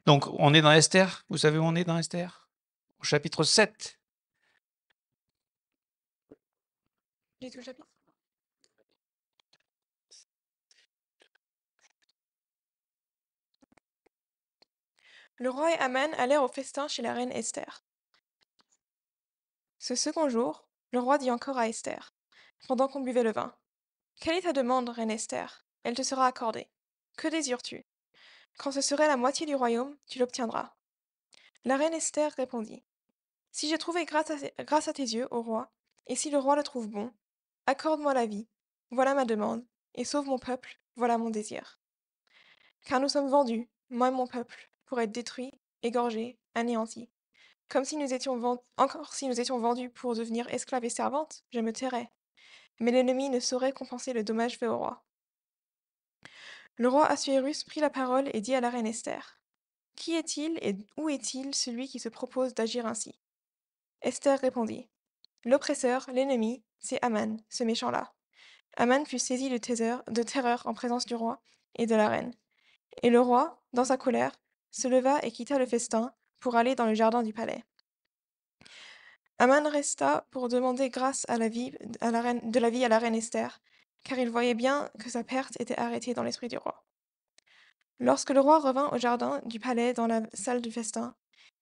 Donc, on est dans Esther. Vous savez où on est dans Esther? Au chapitre 7. J'ai tout le chapitre. Le roi et Aman allèrent au festin chez la reine Esther. Ce second jour, le roi dit encore à Esther, pendant qu'on buvait le vin, quelle est ta demande, reine Esther? Elle te sera accordée. Que désires-tu? Quand ce serait la moitié du royaume, tu l'obtiendras. La reine Esther répondit, si j'ai trouvé grâce à tes yeux, ô roi, et si le roi le trouve bon, accorde-moi la vie, voilà ma demande, et sauve mon peuple, voilà mon désir. Car nous sommes vendus, moi et mon peuple, pour être détruits, égorgés, anéantis. Comme si nous étions encore si nous étions vendus pour devenir esclaves et servantes, je me tairais. Mais l'ennemi ne saurait compenser le dommage fait au roi. Le roi Assuérus prit la parole et dit à la reine Esther, qui est-il et où est-il celui qui se propose d'agir ainsi? Esther répondit, l'oppresseur, l'ennemi, c'est Aman, ce méchant-là. Aman fut saisi de terreur en présence du roi et de la reine. Et le roi, dans sa colère, se leva et quitta le festin pour aller dans le jardin du palais. Aman resta pour demander grâce à la vie à la reine Esther, car il voyait bien que sa perte était arrêtée dans l'esprit du roi. Lorsque le roi revint au jardin du palais dans la salle du festin,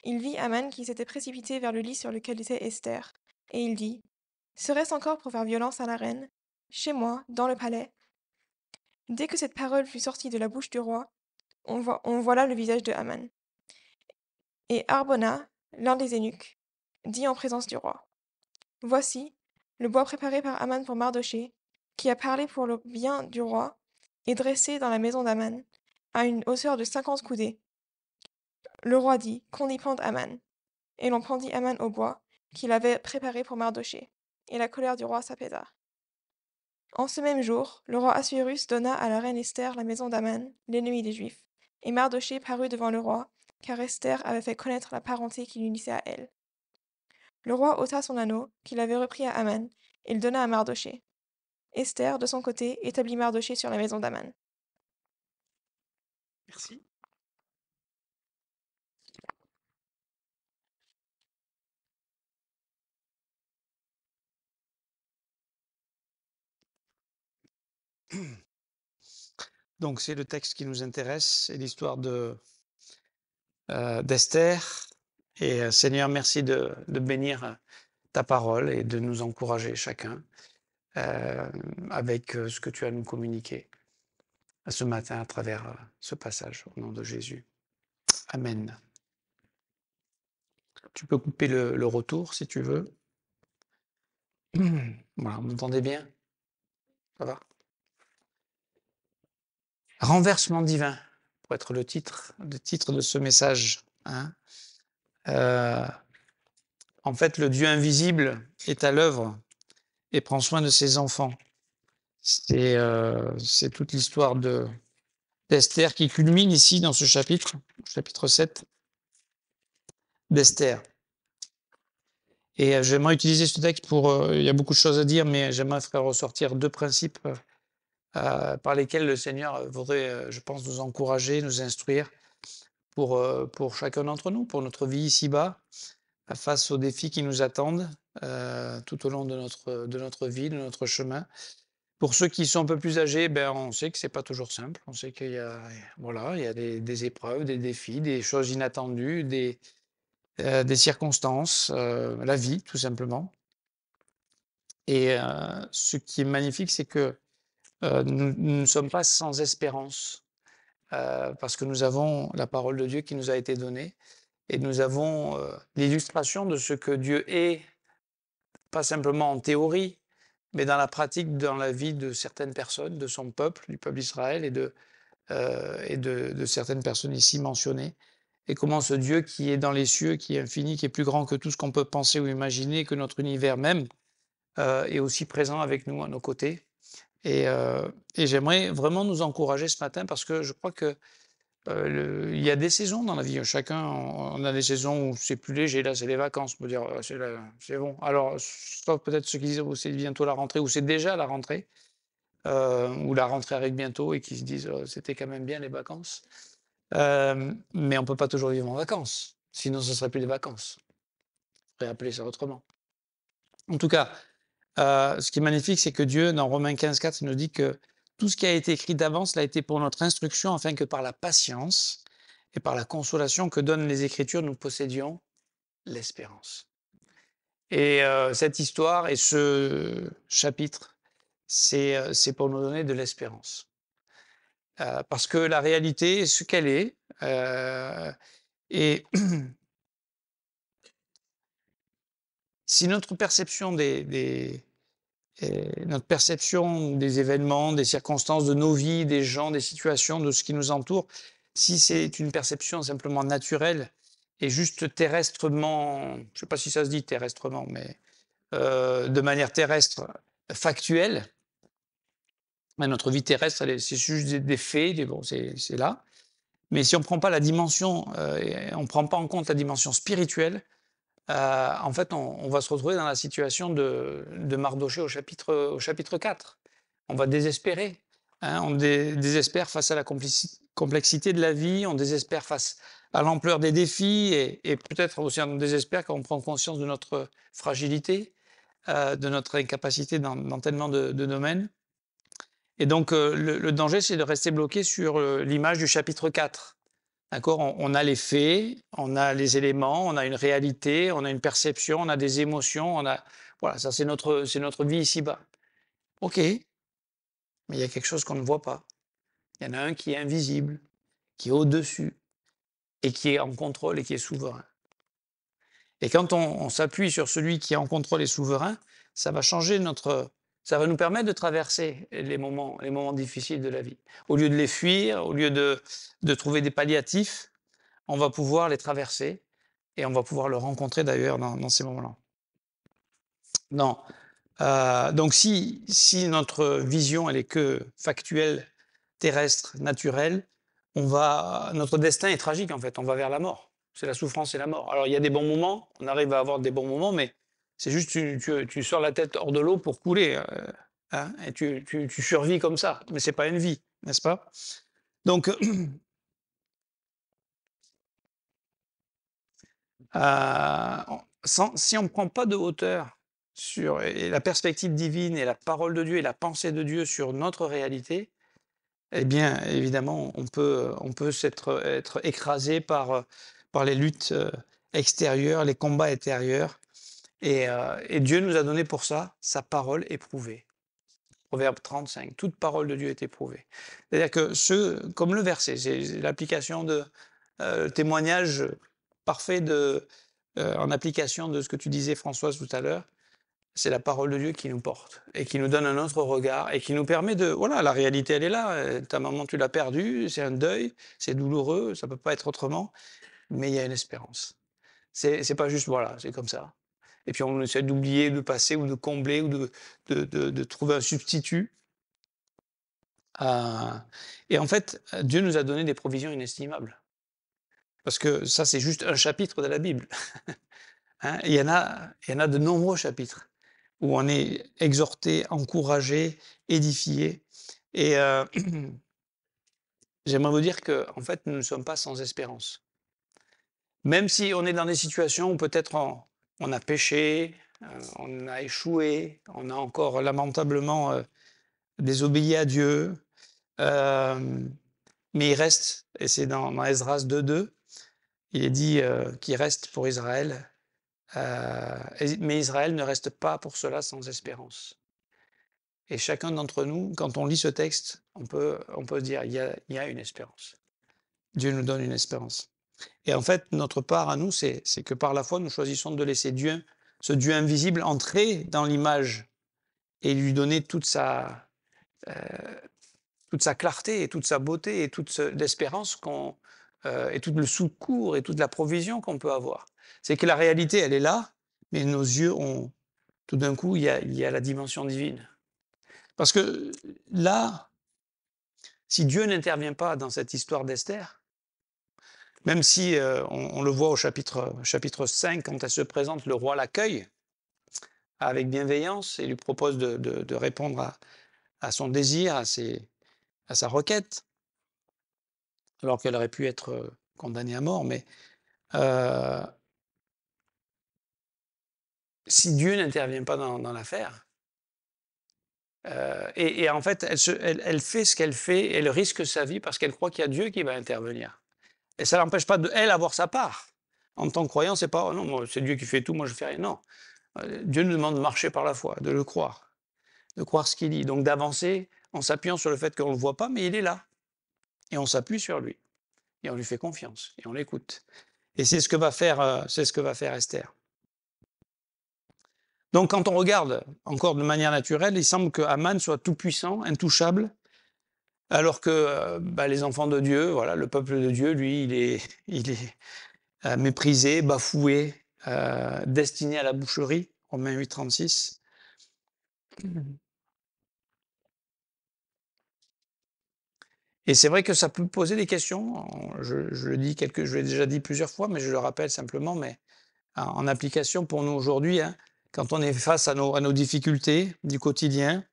il vit Aman qui s'était précipité vers le lit sur lequel était Esther, et il dit, serait-ce encore pour faire violence à la reine, chez moi, dans le palais? Dès que cette parole fut sortie de la bouche du roi, on voila le visage de Aman. Et Harbona, l'un des eunuques, dit en présence du roi, voici le bois préparé par Aman pour Mardochée, qui a parlé pour le bien du roi, est dressé dans la maison d'Aman, à une hauteur de 50 coudées. Le roi dit qu'on y pende Aman, et l'on pendit Aman au bois qu'il avait préparé pour Mardochée, et la colère du roi s'apaisa. En ce même jour, le roi Assuérus donna à la reine Esther la maison d'Aman, l'ennemi des Juifs, et Mardochée parut devant le roi, car Esther avait fait connaître la parenté qui l'unissait à elle. Le roi ôta son anneau, qu'il avait repris à Aman, et le donna à Mardochée. Esther, de son côté, établit Mardochée sur la maison d'Aman. Merci. Donc, c'est le texte qui nous intéresse, c'est l'histoire d'Esther. Et Seigneur, merci de bénir ta parole et de nous encourager chacun avec ce que tu as nous communiqué ce matin à travers ce passage, au nom de Jésus. Amen. Tu peux couper le retour si tu veux. Voilà, vous m'entendez bien? Ça va? Renversement divin, pour être le titre de ce message. Hein. En fait, le Dieu invisible est à l'œuvre et prend soin de ses enfants. C'est toute l'histoire d'Esther qui culmine ici dans ce chapitre 7 d'Esther. Et j'aimerais utiliser ce texte pour... il y a beaucoup de choses à dire, mais j'aimerais faire ressortir deux principes par lesquels le Seigneur voudrait, je pense, nous encourager, nous instruire pour chacun d'entre nous, pour notre vie ici-bas, face aux défis qui nous attendent tout au long de notre vie, de notre chemin. Pour ceux qui sont un peu plus âgés, ben, on sait que c'est pas toujours simple. On sait qu'il y a, voilà, il y a des épreuves, des défis, des choses inattendues, des circonstances, la vie, tout simplement. Et ce qui est magnifique, c'est que nous ne sommes pas sans espérance, parce que nous avons la parole de Dieu qui nous a été donnée, et nous avons l'illustration de ce que Dieu est, pas simplement en théorie, mais dans la pratique, dans la vie de certaines personnes, de son peuple, du peuple d'Israël, et de certaines personnes ici mentionnées. Et comment ce Dieu qui est dans les cieux, qui est infini, qui est plus grand que tout ce qu'on peut penser ou imaginer, que notre univers même, est aussi présent avec nous, à nos côtés. Et j'aimerais vraiment nous encourager ce matin parce que je crois que il y a des saisons dans la vie. Chacun, on a des saisons où c'est plus léger. Là, c'est les vacances. On peut dire, c'est bon. Alors, sauf peut-être ceux qui disent, oh, c'est bientôt la rentrée ou c'est déjà la rentrée. Ou la rentrée arrive bientôt et qui se disent c'était quand même bien les vacances. Mais on ne peut pas toujours vivre en vacances, sinon ce ne serait plus des vacances. On pourrait appeler ça autrement. En tout cas, ce qui est magnifique, c'est que Dieu, dans Romains 15,4, nous dit que tout ce qui a été écrit d'avance l'a été pour notre instruction, afin que par la patience et par la consolation que donnent les Écritures, nous possédions l'espérance. Et cette histoire et ce chapitre, c'est pour nous donner de l'espérance. Parce que la réalité est ce qu'elle est. Et si notre perception notre perception des événements, des circonstances de nos vies, des gens, des situations, de ce qui nous entoure, si c'est une perception simplement naturelle et juste terrestrement, je ne sais pas si ça se dit terrestrement, mais de manière terrestre, factuelle, notre vie terrestre, c'est juste des faits, bon, c'est là. Mais si on ne prend pas la dimension, on ne prend pas en compte la dimension spirituelle, en fait, on va se retrouver dans la situation de Mardochée au chapitre 4. On va désespérer. Hein, on désespère face à la complexité de la vie, on désespère face à l'ampleur des défis et peut-être aussi on désespère quand on prend conscience de notre fragilité, de notre incapacité dans tellement de domaines. Et donc, le danger, c'est de rester bloqué sur l'image du chapitre 4. D'accord, on a les faits, on a les éléments, on a une réalité, on a une perception, on a des émotions, voilà, ça c'est notre vie ici-bas. Ok, mais il y a quelque chose qu'on ne voit pas. Il y en a un qui est invisible, qui est au-dessus et qui est en contrôle et qui est souverain. Et quand on s'appuie sur celui qui est en contrôle et souverain, ça va changer ça va nous permettre de traverser les moments difficiles de la vie. Au lieu de les fuir, au lieu de trouver des palliatifs, on va pouvoir les traverser et on va pouvoir le rencontrer d'ailleurs dans ces moments-là. Non. Donc si notre vision elle est que factuelle, terrestre, naturelle, notre destin est tragique en fait, on va vers la mort. C'est la souffrance et la mort. Alors il y a des bons moments, on arrive à avoir des bons moments, mais c'est juste tu sors la tête hors de l'eau pour couler, hein, et tu survis comme ça, mais c'est pas une vie, n'est-ce pas? Donc si on ne prend pas de hauteur sur la perspective divine et la parole de Dieu et la pensée de Dieu sur notre réalité, eh bien, évidemment, on peut être écrasé par les luttes extérieures, les combats intérieurs. Et Dieu nous a donné pour ça sa parole éprouvée. Proverbe 35, toute parole de Dieu est éprouvée. C'est-à-dire que comme le verset, c'est l'application de témoignage parfait en application de ce que tu disais, Françoise, tout à l'heure. C'est la parole de Dieu qui nous porte et qui nous donne un autre regard et qui nous permet voilà, la réalité, elle est là. Ta maman, tu l'as perdue, c'est un deuil, c'est douloureux, ça peut pas être autrement, mais il y a une espérance. C'est pas juste, voilà, c'est comme ça. Et puis on essaie d'oublier, de passer ou de combler ou de trouver un substitut. Et en fait, Dieu nous a donné des provisions inestimables. Parce que ça, c'est juste un chapitre de la Bible. Hein, il y en a de nombreux chapitres où on est exhorté, encouragé, édifié. Et j'aimerais vous dire que, en fait, nous ne sommes pas sans espérance. Même si on est dans des situations où peut-être on a péché, on a échoué, on a encore lamentablement désobéi à Dieu, mais il reste, et c'est dans Esdras 2.2, il est dit qu'il reste pour Israël, mais Israël ne reste pas pour cela sans espérance. Et chacun d'entre nous, quand on lit ce texte, on peut se dire, il y a une espérance. Dieu nous donne une espérance. Et en fait, notre part à nous, c'est que par la foi, nous choisissons de laisser ce Dieu invisible, entrer dans l'image et lui donner toute sa clarté et toute sa beauté et toute l'espérance et tout le secours et toute la provision qu'on peut avoir. C'est que la réalité, elle est là, mais nos yeux ont, tout d'un coup, il y a la dimension divine. Parce que là, si Dieu n'intervient pas dans cette histoire d'Esther, même si on le voit au chapitre 5, quand elle se présente, le roi l'accueille avec bienveillance et lui propose de répondre à son désir, à sa requête. alors qu'elle aurait pu être condamnée à mort, mais euh, si Dieu n'intervient pas dans l'affaire, et en fait, elle fait ce qu'elle fait, elle risque sa vie parce qu'elle croit qu'il y a Dieu qui va intervenir. Et ça n'empêche pas de elle avoir sa part. En tant que croyant, c'est pas: «Oh non, moi, c'est Dieu qui fait tout, moi je fais rien». Non, Dieu nous demande de marcher par la foi, de le croire, de croire ce qu'il dit, donc d'avancer en s'appuyant sur le fait qu'on ne le voit pas, mais il est là. Et on s'appuie sur lui, et on lui fait confiance, et on l'écoute. Et c'est ce que va faire Esther. Donc quand on regarde encore de manière naturelle, il semble que Haman soit tout puissant, intouchable, alors que les enfants de Dieu, voilà, le peuple de Dieu, lui, il est méprisé, bafoué, destiné à la boucherie, Romains 8, 36. Et c'est vrai que ça peut poser des questions. Je l'ai déjà dit plusieurs fois, mais je le rappelle simplement, mais en application pour nous aujourd'hui, hein, quand on est face à nos difficultés du quotidien,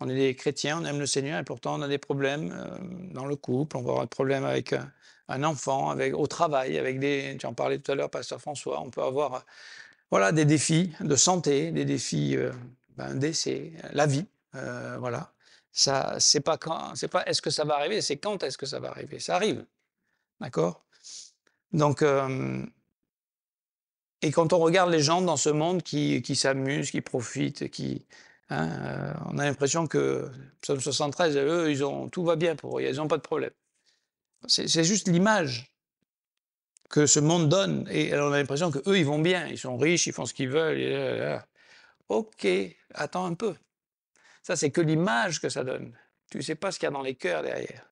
on est des chrétiens, on aime le Seigneur, et pourtant on a des problèmes dans le couple, on va avoir des problèmes avec un enfant, au travail, tu en parlais tout à l'heure, Pasteur François, on peut avoir voilà, des défis de santé, des défis, un décès, la vie, voilà. Ça, c'est pas est-ce que ça va arriver, c'est quand est-ce que ça va arriver. Ça arrive, d'accord? Donc, et quand on regarde les gens dans ce monde qui s'amusent, qui profitent, hein, on a l'impression que Psaume 73, eux, tout va bien pour eux, ils n'ont pas de problème. C'est juste l'image que ce monde donne, et on a l'impression qu'eux, ils vont bien, ils sont riches, ils font ce qu'ils veulent. Ok, attends un peu. Ça, c'est que l'image que ça donne. Tu ne sais pas ce qu'il y a dans les cœurs derrière.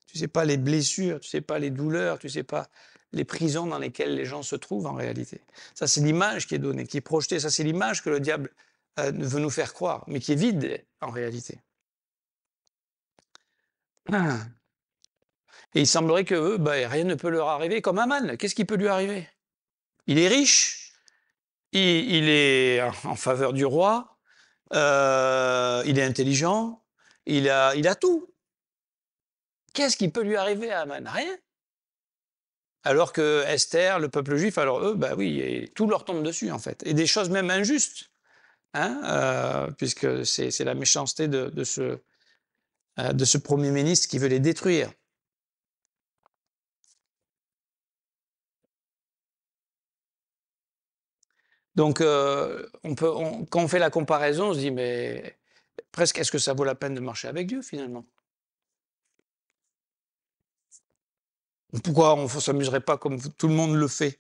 Tu ne sais pas les blessures, tu ne sais pas les douleurs, tu ne sais pas les prisons dans lesquelles les gens se trouvent en réalité. Ça, c'est l'image qui est donnée, qui est projetée. Ça, c'est l'image que le diable veut nous faire croire, mais qui est vide en réalité. Et il semblerait que eux, rien ne peut leur arriver. Comme Aman, qu'est-ce qui peut lui arriver? Il est riche, il est en faveur du roi, il est intelligent, il a tout. Qu'est-ce qui peut lui arriver à Aman? Rien. Alors que Esther, le peuple juif, alors eux, oui, et tout leur tombe dessus en fait. Et des choses même injustes, hein, puisque c'est la méchanceté de ce Premier ministre qui veut les détruire. Donc, quand on fait la comparaison, on se dit, mais presque, est-ce que ça vaut la peine de marcher avec Dieu finalement? Pourquoi on ne s'amuserait pas comme tout le monde le fait,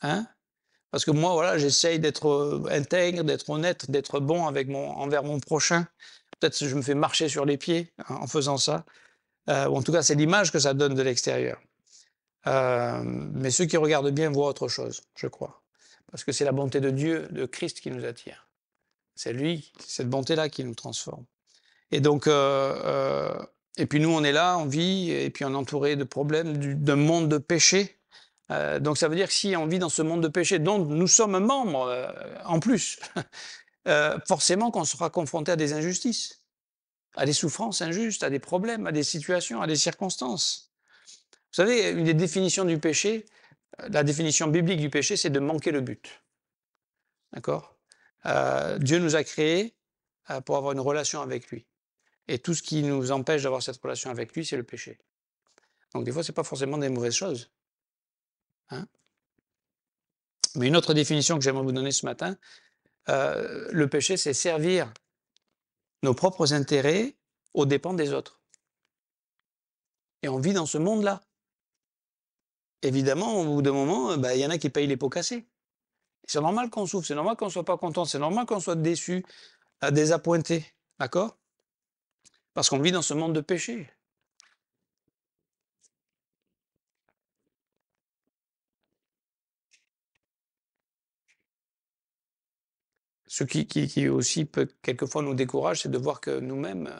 hein? Parce que moi, voilà, j'essaye d'être intègre, d'être honnête, d'être bon envers mon prochain. Peut-être que je me fais marcher sur les pieds en faisant ça. Ou en tout cas, c'est l'image que ça donne de l'extérieur. Mais ceux qui regardent bien voient autre chose, je crois. Parce que c'est la bonté de Dieu, de Christ qui nous attire. C'est lui, c'est cette bonté-là qui nous transforme. Et donc, et puis nous, on est là, on vit, et puis on est entouré de problèmes, d'un monde de péché. Donc ça veut dire que si on vit dans ce monde de péché dont nous sommes membres en plus, forcément qu'on sera confronté à des injustices, à des souffrances injustes, à des problèmes, à des situations, à des circonstances. Vous savez, une des définitions du péché, la définition biblique du péché, c'est de manquer le but. D'accord? Dieu nous a créés pour avoir une relation avec lui. Et tout ce qui nous empêche d'avoir cette relation avec lui, c'est le péché. Donc des fois, ce n'est pas forcément des mauvaises choses, hein. Mais une autre définition que j'aimerais vous donner ce matin, le péché, c'est servir nos propres intérêts aux dépens des autres. Et on vit dans ce monde-là. Évidemment, au bout d'un moment, il y en a qui payent les pots cassés. C'est normal qu'on souffre, c'est normal qu'on ne soit pas content, c'est normal qu'on soit déçu, désappointé. D'accord? Parce qu'on vit dans ce monde de péché. Ce qui aussi peut quelquefois nous décourage, c'est de voir que nous-mêmes,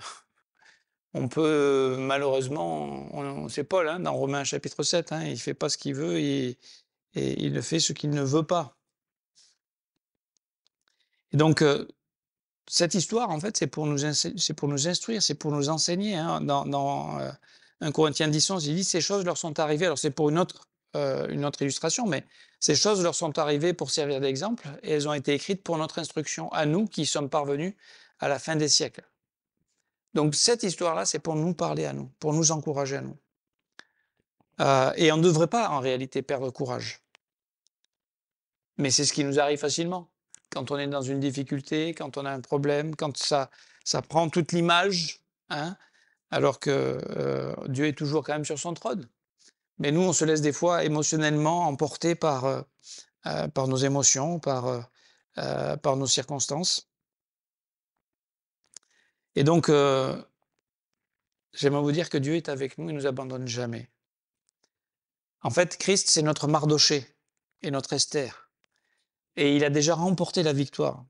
on peut malheureusement, c'est Paul dans Romains chapitre 7, il ne fait pas ce qu'il veut et il ne fait ce qu'il ne veut pas. Et donc, cette histoire, en fait, c'est pour nous instruire, c'est pour nous enseigner 1 Corinthiens 10, 11, il dit « Ces choses leur sont arrivées », alors c'est pour une autre illustration, mais « Ces choses leur sont arrivées pour servir d'exemple, et elles ont été écrites pour notre instruction, à nous qui sommes parvenus à la fin des siècles. » Donc cette histoire-là, c'est pour nous parler à nous, pour nous encourager à nous. Et on ne devrait pas, en réalité, perdre courage. Mais c'est ce qui nous arrive facilement. Quand on est dans une difficulté, quand on a un problème, quand ça prend toute l'image, hein, alors que Dieu est toujours quand même sur son trône. Mais nous, on se laisse des fois émotionnellement emporter par nos émotions, par nos circonstances. Et donc, j'aimerais vous dire que Dieu est avec nous, il ne nous abandonne jamais. En fait, Christ, c'est notre Mardoché et notre Esther. Et il a déjà remporté la victoire.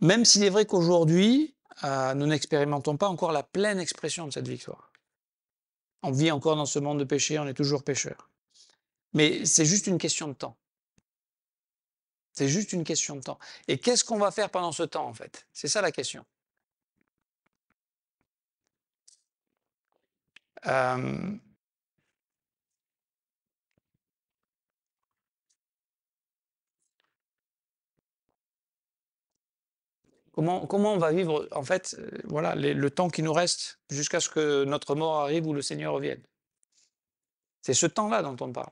Même s'il est vrai qu'aujourd'hui, nous n'expérimentons pas encore la pleine expression de cette victoire. On vit encore dans ce monde de péché, on est toujours pécheurs. Mais c'est juste une question de temps. C'est juste une question de temps. Et qu'est-ce qu'on va faire pendant ce temps, en fait? C'est ça la question. Comment on va vivre, en fait, voilà, le temps qui nous reste jusqu'à ce que notre mort arrive ou le Seigneur revienne. C'est ce temps-là dont on parle.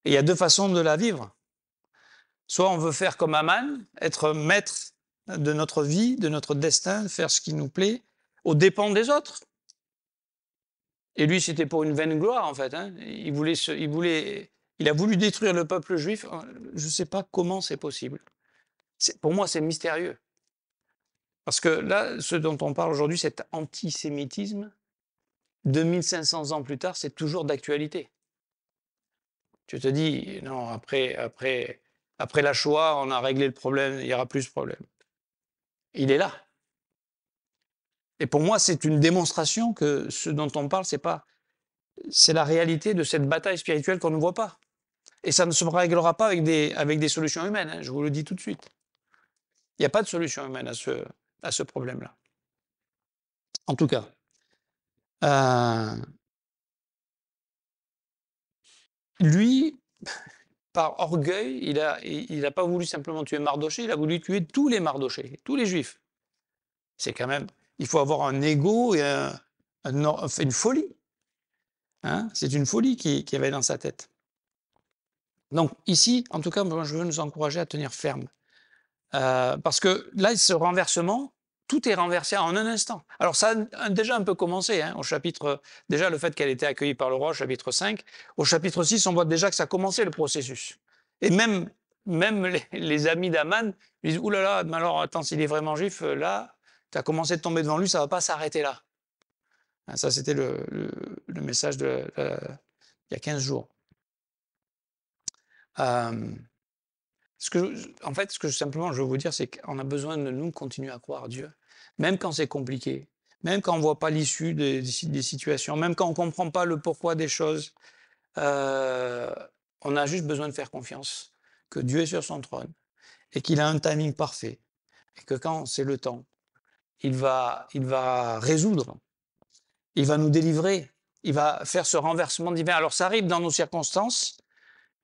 Et il y a 2 façons de la vivre. Soit on veut faire comme Aman, être maître de notre vie, de notre destin, faire ce qui nous plaît, aux dépens des autres. Et lui, c'était pour une vaine gloire, en fait. Hein. Il a voulu détruire le peuple juif. Je ne sais pas comment c'est possible. Pour moi, c'est mystérieux. Parce que là, ce dont on parle aujourd'hui, cet antisémitisme, 2500 ans plus tard, c'est toujours d'actualité. Tu te dis, non, après la Shoah, on a réglé le problème, il n'y aura plus ce problème. Il est là. Et pour moi, c'est une démonstration que ce dont on parle, c'est la réalité de cette bataille spirituelle qu'on ne voit pas. Et ça ne se réglera pas avec des solutions humaines, hein, je vous le dis tout de suite. Il n'y a pas de solution humaine à ce problème-là. En tout cas, lui, par orgueil, il n'a pas voulu simplement tuer Mardoché, il a voulu tuer tous les Mardochés, tous les Juifs. C'est quand même, il faut avoir un ego et une folie. Hein, c'est une folie qui avait dans sa tête. Donc ici, en tout cas, moi, je veux nous encourager à tenir ferme. Parce que là, ce renversement, tout est renversé en un instant. Alors ça a déjà un peu commencé, hein, déjà le fait qu'elle était accueillie par le roi, au chapitre 5. Au chapitre 6, on voit déjà que ça a commencé le processus. Et même les amis d'Aman disent « Ouh là là, mais alors attends, s'il est vraiment juif, là, tu as commencé de tomber devant lui, ça ne va pas s'arrêter là. » Ça, c'était le message il y a 15 jours. En fait, ce que simplement je veux vous dire, c'est qu'on a besoin de nous continuer à croire Dieu, même quand c'est compliqué, même quand on ne voit pas l'issue des situations, même quand on ne comprend pas le pourquoi des choses. On a juste besoin de faire confiance que Dieu est sur son trône et qu'il a un timing parfait et que quand c'est le temps, il va résoudre, il va nous délivrer, il va faire ce renversement divin. Alors ça arrive dans nos circonstances,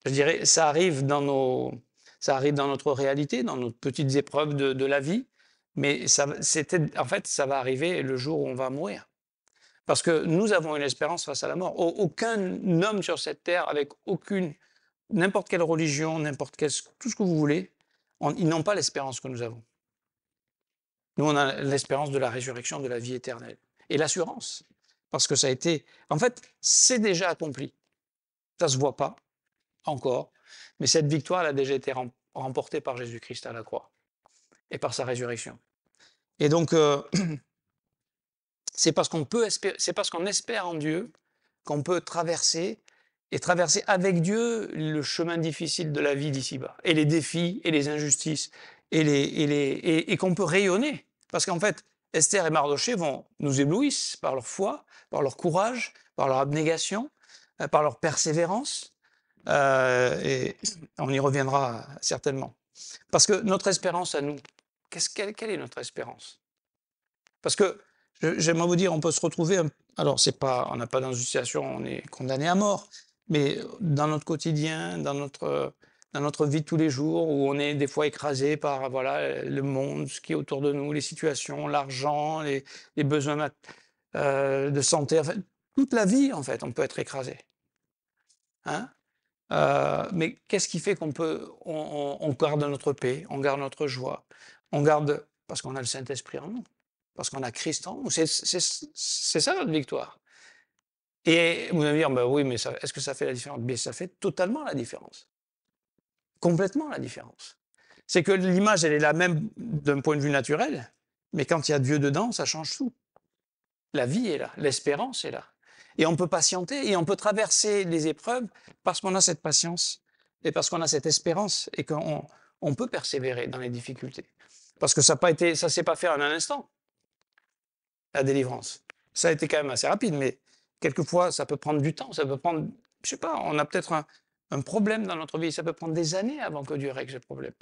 je dirais, ça arrive dans notre réalité, dans nos petites épreuves de la vie, mais en fait, ça va arriver le jour où on va mourir. Parce que nous avons une espérance face à la mort. Aucun homme sur cette terre, avec n'importe quelle religion, tout ce que vous voulez, ils n'ont pas l'espérance que nous avons. Nous, on a l'espérance de la résurrection, de la vie éternelle. Et l'assurance. Parce que ça a été... En fait, c'est déjà accompli. Ça ne se voit pas, encore. Mais cette victoire, elle a déjà été remportée par Jésus-Christ à la croix. Et par sa résurrection. Et donc, c'est parce qu'on espère en Dieu qu'on peut traverser avec Dieu le chemin difficile de la vie d'ici-bas, et les défis, et les injustices, et qu'on peut rayonner. Parce qu'en fait, Esther et Mardoché nous éblouissent par leur foi, par leur courage, par leur abnégation, par leur persévérance, et on y reviendra certainement. Parce que notre espérance à nous, quelle est notre espérance? Parce que j'aimerais vous dire, on peut se retrouver, alors c'est pas, on n'est pas dans une situation où on est condamné à mort, mais dans notre quotidien, dans notre vie de tous les jours, où on est des fois écrasé par voilà, le monde, ce qui est autour de nous, les situations, l'argent, les besoins de santé, en fait, toute la vie, en fait, on peut être écrasé. Hein. Mais qu'est-ce qui fait on garde notre paix, on garde notre joie, on garde, parce qu'on a le Saint-Esprit en nous, parce qu'on a Christ en nous. C'est ça notre victoire. Et vous allez me dire, bah oui, mais est-ce que ça fait la différence? Mais ça fait totalement la différence. Complètement la différence. C'est que l'image, elle est la même d'un point de vue naturel, mais quand il y a Dieu dedans, ça change tout. La vie est là, l'espérance est là. Et on peut patienter et on peut traverser les épreuves parce qu'on a cette patience et parce qu'on a cette espérance et qu'on peut persévérer dans les difficultés. Parce que ça s'est pas fait en un instant, la délivrance. Ça a été quand même assez rapide, mais quelquefois, ça peut prendre du temps. Ça peut prendre, je sais pas, on a peut-être un problème dans notre vie. Ça peut prendre des années avant que Dieu règle ce problème.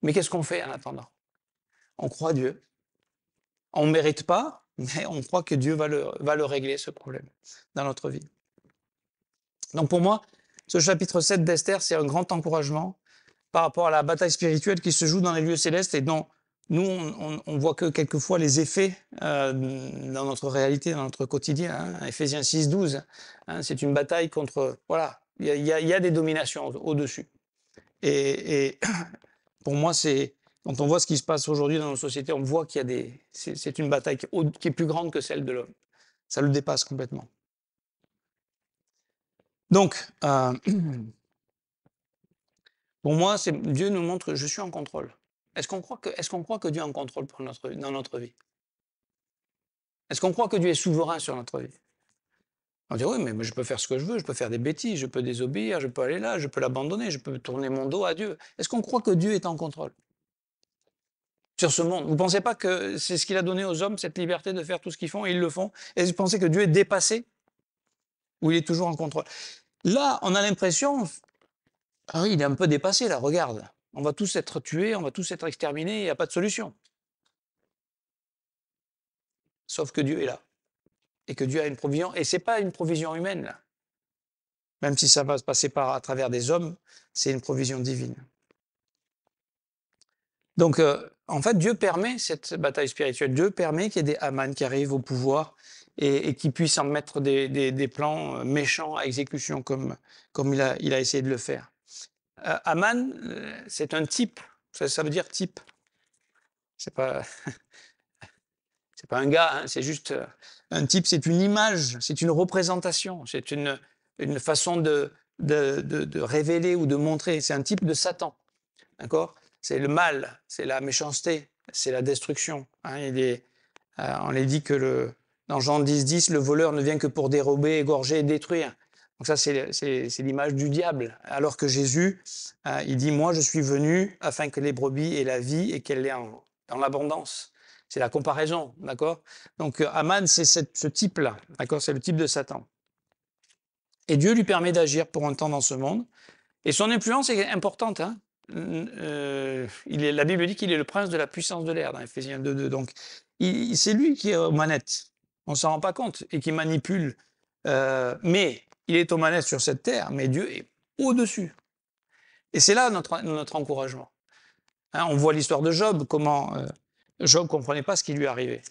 Mais qu'est-ce qu'on fait en attendant? On croit Dieu. On ne mérite pas, mais on croit que Dieu va le régler, ce problème, dans notre vie. Donc pour moi, ce chapitre 7 d'Esther, c'est un grand encouragement par rapport à la bataille spirituelle qui se joue dans les lieux célestes et dont nous, on voit que quelquefois les effets dans notre réalité, dans notre quotidien. Hein. Éphésiens 6, 12, hein, c'est une bataille contre... Voilà, il y a des dominations au-dessus. Et pour moi, quand on voit ce qui se passe aujourd'hui dans nos sociétés, on voit qu'il y a c'est une bataille qui est plus grande que celle de l'homme. Ça le dépasse complètement. Donc, pour moi, Dieu nous montre que je suis en contrôle. Est-ce qu'on croit que Dieu est en contrôle dans notre vie? Est-ce qu'on croit que Dieu est souverain sur notre vie? On dit oui, mais je peux faire ce que je veux, je peux faire des bêtises, je peux désobéir, je peux aller là, je peux l'abandonner, je peux tourner mon dos à Dieu. Est-ce qu'on croit que Dieu est en contrôle sur ce monde? Vous ne pensez pas que c'est ce qu'il a donné aux hommes, cette liberté de faire tout ce qu'ils font, et ils le font? Et vous pensez que Dieu est dépassé? Ou il est toujours en contrôle? Là, on a l'impression, ah oui, il est un peu dépassé là, regarde. On va tous être tués, on va tous être exterminés, il n'y a pas de solution. Sauf que Dieu est là. Et que Dieu a une provision. Et ce n'est pas une provision humaine, là. Même si ça va se passer à travers des hommes, c'est une provision divine. Donc, en fait, Dieu permet cette bataille spirituelle. Dieu permet qu'il y ait des Haman qui arrivent au pouvoir et qui puissent en mettre des plans méchants à exécution comme il a essayé de le faire. Haman, c'est un type. Ça veut dire type. C'est pas, c'est pas un gars, hein, c'est juste un type, c'est une image, c'est une représentation, c'est une façon de révéler ou de montrer. C'est un type de Satan. D'accord? C'est le mal, c'est la méchanceté, c'est la destruction. Hein, on est dit que dans Jean 10, 10, le voleur ne vient que pour dérober, égorger et détruire. Donc ça, c'est l'image du diable. Alors que Jésus, il dit, moi je suis venu afin que les brebis aient la vie et qu'elle l'ait en abondance. C'est la comparaison, d'accord? Donc Haman, c'est ce type-là, d'accord? C'est le type de Satan. Et Dieu lui permet d'agir pour un temps dans ce monde. Et son influence est importante. Hein. La Bible dit qu'il est le prince de la puissance de l'air dans Éphésiens 2.2. Donc, c'est lui qui est aux manettes. On ne s'en rend pas compte et qui manipule. Mais il est aux manettes sur cette terre, mais Dieu est au-dessus. Et c'est là notre encouragement. Hein, on voit l'histoire de Job, comment Job ne comprenait pas ce qui lui arrivait.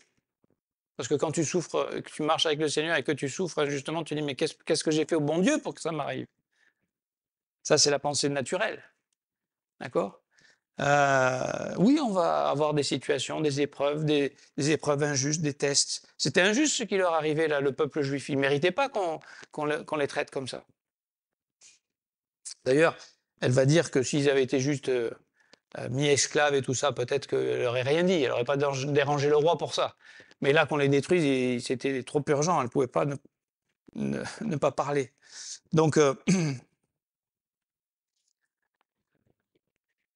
Parce que quand tu souffres, que tu marches avec le Seigneur et que tu souffres, justement, tu dis, mais qu'est-ce que j'ai fait au bon Dieu pour que ça m'arrive? Ça, c'est la pensée naturelle. D'accord? Oui, on va avoir des situations, des épreuves, des épreuves injustes, des tests. C'était injuste ce qui leur arrivait, là, le peuple juif. Ils ne méritaient pas qu'on les traite comme ça. D'ailleurs, elle va dire que s'ils avaient été juste mis esclaves et tout ça, peut-être qu'elle n'aurait rien dit. Elle n'aurait pas dérangé le roi pour ça. Mais là, qu'on les détruise, c'était trop urgent. Elle ne pouvait pas ne pas parler. Donc,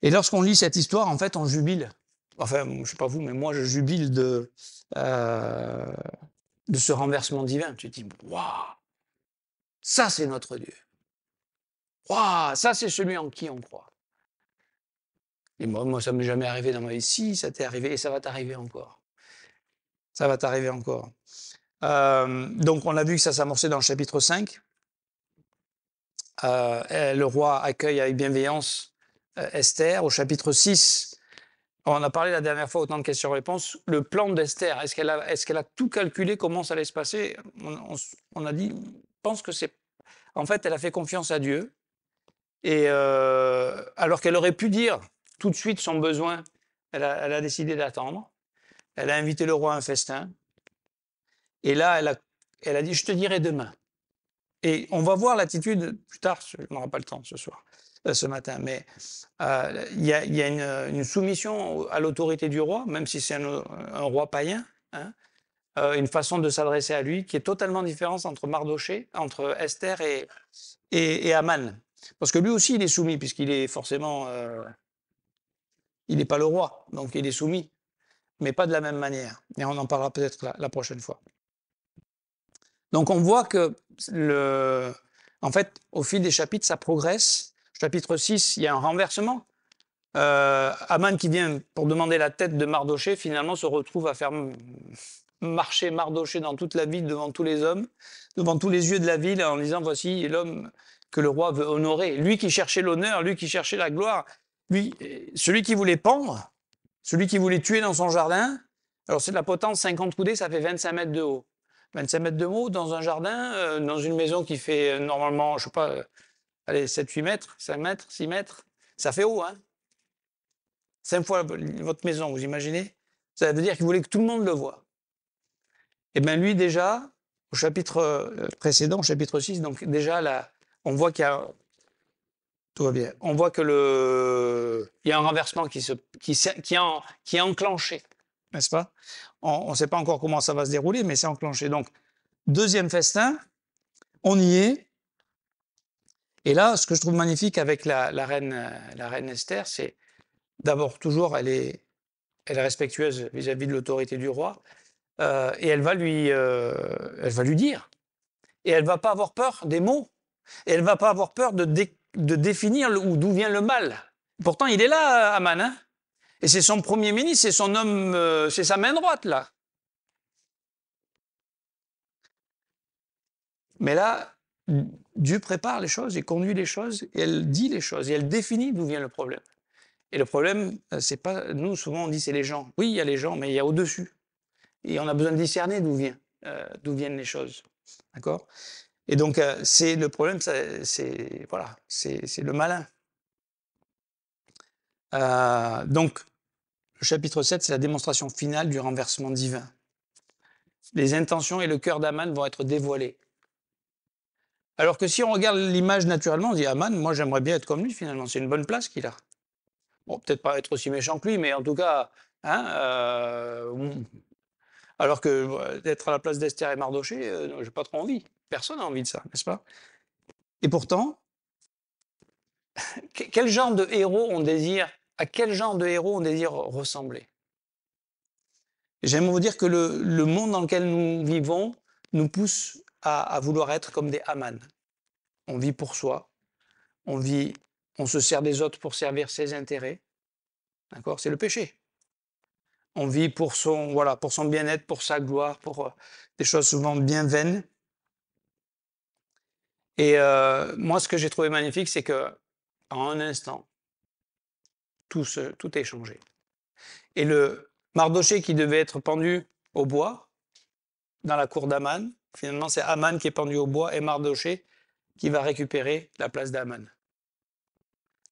et lorsqu'on lit cette histoire, en fait, on jubile. Enfin, je ne sais pas vous, mais moi, je jubile de ce renversement divin. Tu te dis, waouh, ça, c'est notre Dieu. Waouh, ça, c'est celui en qui on croit. Et moi ça ne m'est jamais arrivé dans ma vie. Si, ça t'est arrivé et ça va t'arriver encore. Ça va t'arriver encore. Donc, on a vu que ça s'amorçait dans le chapitre 5. Le roi accueille avec bienveillance Esther. Au chapitre 6, on a parlé la dernière fois au temps de questions-réponses, le plan d'Esther. Est-ce qu'elle a tout calculé comment ça allait se passer? On a dit, pense que c'est... En fait, elle a fait confiance à Dieu. Et alors qu'elle aurait pu dire tout de suite son besoin, elle a décidé d'attendre. Elle a invité le roi à un festin. Et là, elle a dit, je te dirai demain. Et on va voir l'attitude plus tard, on n'aura pas le temps ce soir, ce matin, mais il y a une soumission à l'autorité du roi, même si c'est un roi païen, hein, une façon de s'adresser à lui qui est totalement différente entre Mardoché, entre Esther et Aman. Parce que lui aussi, il est soumis, puisqu'il est forcément... il n'est pas le roi, donc il est soumis, mais pas de la même manière. Et on en parlera peut-être la prochaine fois. Donc on voit que, en fait, au fil des chapitres, ça progresse. Chapitre 6, il y a un renversement. Aman qui vient pour demander la tête de Mardoché, finalement se retrouve à faire marcher Mardoché dans toute la ville devant tous les hommes, devant tous les yeux de la ville, en disant voici l'homme que le roi veut honorer. Lui qui cherchait l'honneur, lui qui cherchait la gloire, lui, celui qui voulait pendre, celui qui voulait tuer dans son jardin. Alors c'est de la potence 50 coudées, ça fait 25 mètres de haut. 25 mètres de haut dans un jardin, dans une maison qui fait normalement, je sais pas, allez, 7-8 mètres, 5 mètres, 6 mètres, ça fait haut, hein. 5 fois votre maison, vous imaginez? Ça veut dire qu'il voulait que tout le monde le voie. Et bien lui déjà, au chapitre précédent, au chapitre 6, donc déjà là, on voit qu'il y a... Tout va bien. On voit que il y a un renversement qui est enclenché, n'est-ce pas? On ne sait pas encore comment ça va se dérouler, mais c'est enclenché. Donc, deuxième festin, on y est. Et là, ce que je trouve magnifique avec la reine Esther, c'est d'abord toujours, elle est respectueuse vis-à-vis de l'autorité du roi, et elle va lui dire. Et elle va pas avoir peur des mots. Et elle va pas avoir peur de définir d'où vient le mal. Pourtant, il est là, Aman, hein, et c'est son premier ministre, c'est son homme, c'est sa main droite, là. Mais là, Dieu prépare les choses, il conduit les choses, et elle dit les choses, et elle définit d'où vient le problème. Et le problème, c'est pas... Nous, souvent, on dit c'est les gens. Oui, il y a les gens, mais il y a au-dessus. Et on a besoin de discerner d'où viennent les choses. D'accord? Et donc, c'est le problème, c'est voilà, c'est le malin. Donc, le chapitre 7, c'est la démonstration finale du renversement divin. Les intentions et le cœur d'Aman vont être dévoilés. Alors que si on regarde l'image naturellement, on dit Aman, moi j'aimerais bien être comme lui finalement, c'est une bonne place qu'il a. Bon, peut-être pas être aussi méchant que lui, mais en tout cas, hein, alors que d'être à la place d'Esther et Mardoché, j'ai pas trop envie. Personne n'a envie de ça, n'est-ce pas? Et pourtant, quel genre de héros on désire, à quel genre de héros on désire ressembler? J'aimerais vous dire que le monde dans lequel nous vivons nous pousse à vouloir être comme des Haman. On vit pour soi, on se sert des autres pour servir ses intérêts. D'accord? C'est le péché. On vit pour son bien-être, pour sa gloire, pour des choses souvent bien vaines. Et moi, ce que j'ai trouvé magnifique, c'est que en un instant, tout est changé. Et le Mardoché qui devait être pendu au bois dans la cour d'Aman, finalement, c'est Aman qui est pendu au bois et Mardoché qui va récupérer la place d'Aman.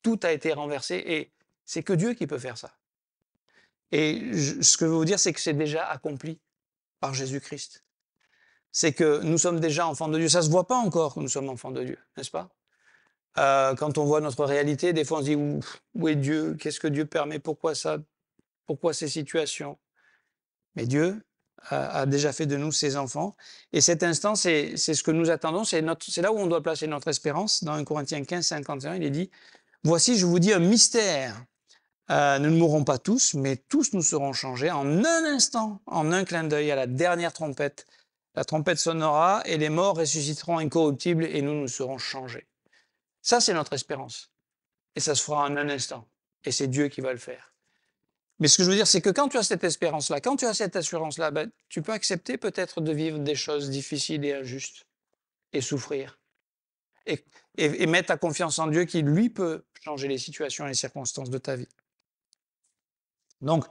Tout a été renversé et c'est que Dieu qui peut faire ça. Et ce que je veux vous dire, c'est que c'est déjà accompli par Jésus-Christ. C'est que nous sommes déjà enfants de Dieu. Ça ne se voit pas encore que nous sommes enfants de Dieu, n'est-ce pas? Quand on voit notre réalité, des fois on se dit où est Dieu? Qu'est-ce que Dieu permet? Pourquoi ça? Pourquoi ces situations? Mais Dieu a déjà fait de nous ses enfants. Et cet instant, c'est ce que nous attendons. C'est là où on doit placer notre espérance. Dans 1 Corinthiens 15, 51, il est dit « Voici, je vous dis un mystère. Nous ne mourrons pas tous, mais tous nous serons changés en un instant, en un clin d'œil, à la dernière trompette. La trompette sonnera et les morts ressusciteront incorruptibles et nous serons changés. » Ça, c'est notre espérance. Et ça se fera en un instant. Et c'est Dieu qui va le faire. Mais ce que je veux dire, c'est que quand tu as cette espérance-là, quand tu as cette assurance-là, ben, tu peux accepter peut-être de vivre des choses difficiles et injustes et souffrir. Et, et mettre ta confiance en Dieu qui, lui, peut changer les situations et les circonstances de ta vie. Donc,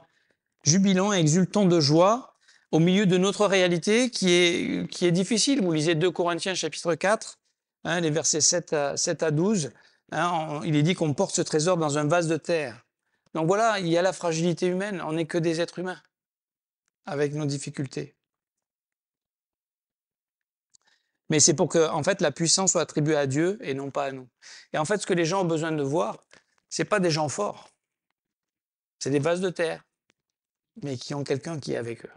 jubilons et exultons de joie au milieu de notre réalité qui est difficile. Vous lisez 2 Corinthiens chapitre 4, hein, les versets 7 à 12. Hein, il est dit qu'on porte ce trésor dans un vase de terre. Donc voilà, il y a la fragilité humaine. On n'est que des êtres humains avec nos difficultés. Mais c'est pour que, en fait, la puissance soit attribuée à Dieu et non pas à nous. Et en fait, ce que les gens ont besoin de voir, c'est pas des gens forts. C'est des vases de terre, mais qui ont quelqu'un qui est avec eux.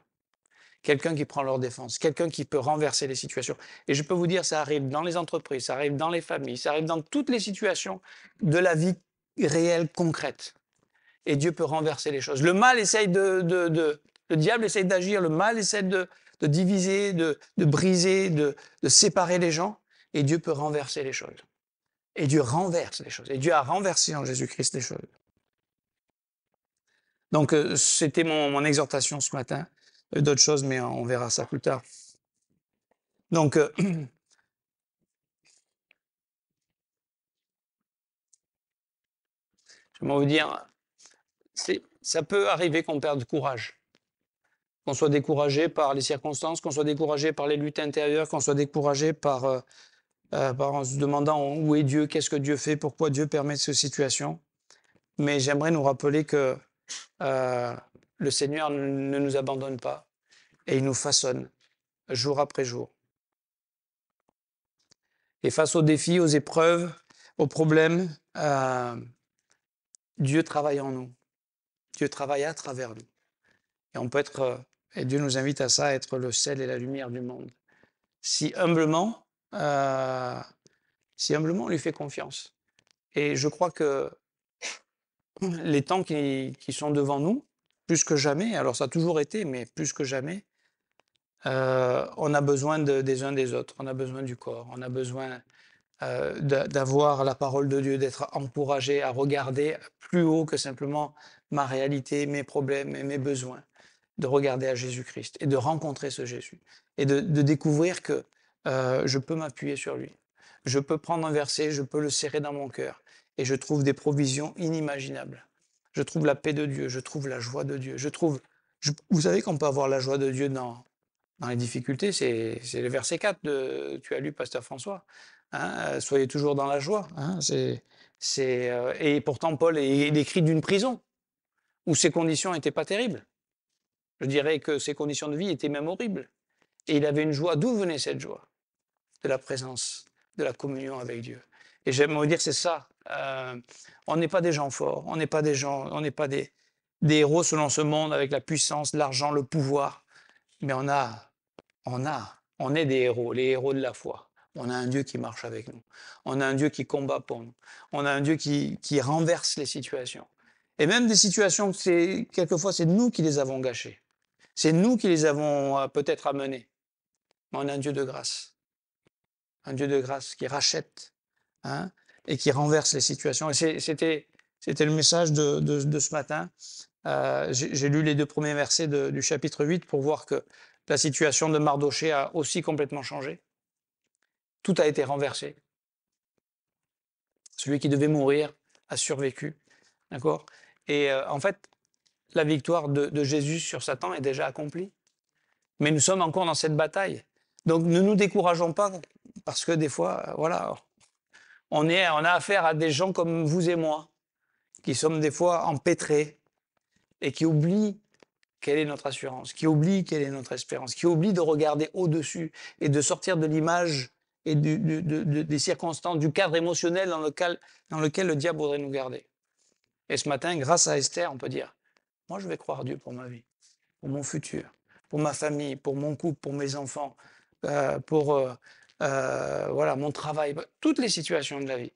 Quelqu'un qui prend leur défense, quelqu'un qui peut renverser les situations. Et je peux vous dire, ça arrive dans les entreprises, ça arrive dans les familles, ça arrive dans toutes les situations de la vie réelle, concrète. Et Dieu peut renverser les choses. Le mal essaye le diable essaye d'agir, le mal essaie de diviser, de briser, de séparer les gens. Et Dieu peut renverser les choses. Et Dieu renverse les choses. Et Dieu a renversé en Jésus-Christ les choses. Donc, c'était mon exhortation ce matin. D'autres choses, mais on verra ça plus tard. Donc, j'aimerais vous dire, ça peut arriver qu'on perde courage, qu'on soit découragé par les circonstances, qu'on soit découragé par les luttes intérieures, qu'on soit découragé par en se demandant où est Dieu, qu'est-ce que Dieu fait, pourquoi Dieu permet cette situation. Mais j'aimerais nous rappeler que le Seigneur ne nous abandonne pas et il nous façonne jour après jour. Et face aux défis, aux épreuves, aux problèmes, Dieu travaille en nous. Dieu travaille à travers nous. Et on peut être, et Dieu nous invite à ça, à être le sel et la lumière du monde. Si humblement, on lui fait confiance. Et je crois que les temps qui sont devant nous, plus que jamais, alors ça a toujours été, mais plus que jamais, on a besoin des uns des autres, on a besoin du corps, on a besoin d'avoir la parole de Dieu, d'être encouragé à regarder plus haut que simplement ma réalité, mes problèmes et mes besoins, de regarder à Jésus-Christ et de rencontrer ce Jésus et de découvrir que je peux m'appuyer sur lui. Je peux prendre un verset, je peux le serrer dans mon cœur et je trouve des provisions inimaginables. Je trouve la paix de Dieu, je trouve la joie de Dieu. Vous savez qu'on peut avoir la joie de Dieu dans les difficultés, c'est le verset 4 tu as lu, Pasteur François. Hein, soyez toujours dans la joie. Hein, et pourtant, Paul il écrit d'une prison où ses conditions n'étaient pas terribles. Je dirais que ses conditions de vie étaient même horribles. Et il avait une joie. D'où venait cette joie? De la présence, de la communion avec Dieu. Et j'aimerais dire, c'est ça. On n'est pas des gens forts, on n'est pas des héros selon ce monde avec la puissance, l'argent, le pouvoir. Mais on est des héros, les héros de la foi. On a un Dieu qui marche avec nous. On a un Dieu qui combat pour nous. On a un Dieu qui renverse les situations. Et même des situations, quelquefois, c'est nous qui les avons gâchées. C'est nous qui les avons peut-être amenées. Mais on a un Dieu de grâce. Un Dieu de grâce qui rachète, hein, et qui renverse les situations. Et c'était le message de ce matin. J'ai lu les 2 premiers versets du chapitre 8 pour voir que la situation de Mardochée a aussi complètement changé. Tout a été renversé. Celui qui devait mourir a survécu. D'accord? Et en fait, la victoire de Jésus sur Satan est déjà accomplie. Mais nous sommes encore dans cette bataille. Donc ne nous décourageons pas, parce que des fois, voilà, on a affaire à des gens comme vous et moi, qui sommes des fois empêtrés et qui oublient quelle est notre assurance, qui oublie quelle est notre espérance, qui oublie de regarder au-dessus et de sortir de l'image et des circonstances, du cadre émotionnel dans lequel le diable voudrait nous garder. Et ce matin, grâce à Esther, on peut dire, moi je vais croire Dieu pour ma vie, pour mon futur, pour ma famille, pour mon couple, pour mes enfants, pour voilà, mon travail, toutes les situations de la vie.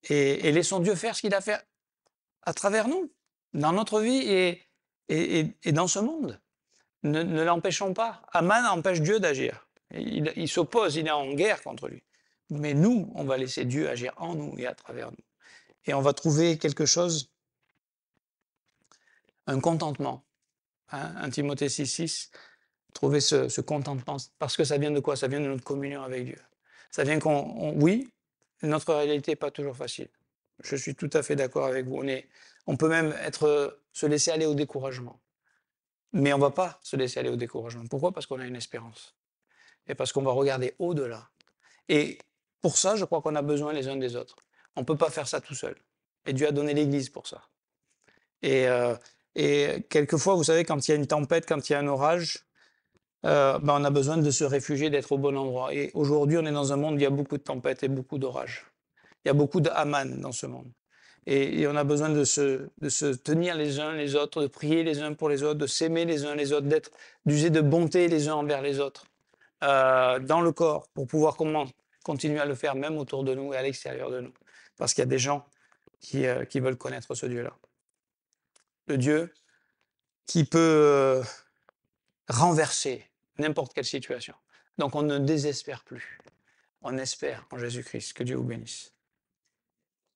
Et laissons Dieu faire ce qu'il a fait à travers nous, dans notre vie et dans ce monde. Ne l'empêchons pas. Aman empêche Dieu d'agir. Il s'oppose, il est en guerre contre lui. Mais nous, on va laisser Dieu agir en nous et à travers nous. Et on va trouver quelque chose un contentement. Hein, 1 Timothée 6,6, trouver ce contentement. Parce que ça vient de quoi? Ça vient de notre communion avec Dieu. Ça vient oui, notre réalité n'est pas toujours facile. Je suis tout à fait d'accord avec vous. On peut même se laisser aller au découragement. Mais on ne va pas se laisser aller au découragement. Pourquoi? Parce qu'on a une espérance. Et parce qu'on va regarder au-delà. Et pour ça, je crois qu'on a besoin les uns des autres. On ne peut pas faire ça tout seul. Et Dieu a donné l'Église pour ça. Et quelquefois, vous savez, quand il y a une tempête, quand il y a un orage, on a besoin de se réfugier, d'être au bon endroit. Et aujourd'hui, on est dans un monde où il y a beaucoup de tempêtes et beaucoup d'orages. Il y a beaucoup d'Aman dans ce monde. Et on a besoin de se tenir les uns les autres, de prier les uns pour les autres, de s'aimer les uns les autres, d'user de bonté les uns envers les autres, dans le corps, pour pouvoir continuer à le faire même autour de nous et à l'extérieur de nous. Parce qu'il y a des gens qui veulent connaître ce Dieu-là. Le Dieu qui peut renverser n'importe quelle situation. Donc on ne désespère plus. On espère en Jésus-Christ. Que Dieu vous bénisse.